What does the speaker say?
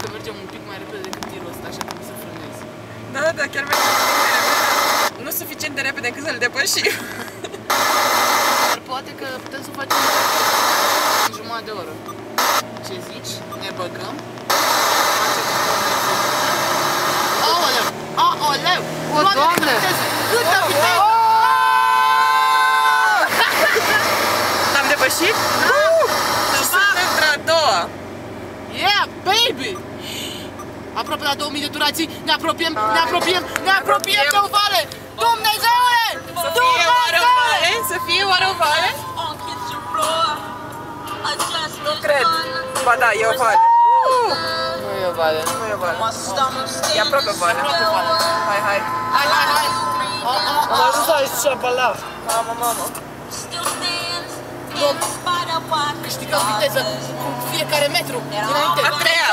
că mergem un pic mai repede decât tirul ăsta, așa cum să frânezi. Da, da, chiar mergem mai repede. Nu suficient de repede încât să-l depășim. Dar poate că putem să facem în jumătate de oră. Ce zici? Ne băgăm? Aoleu! Aoleu! O, Doamne! Câtă viteză! L-am depășit? Suntem între a doua. Yeah, baby! Aproape la 2000 de durații, ne apropiem, ne apropiem, ne apropiem de o vale! Dumnezeule! Dumnezeule! Să fie oare o vale? Nu cred. Ba da, e o vale. Nu e o vale. Nu e o vale. E aproape vale. Hai, hai. Hai, hai, hai! Am ajuns aici și apala. Mamă, mamă. Câștigăm viteză cu fiecare metru înainte. A treia.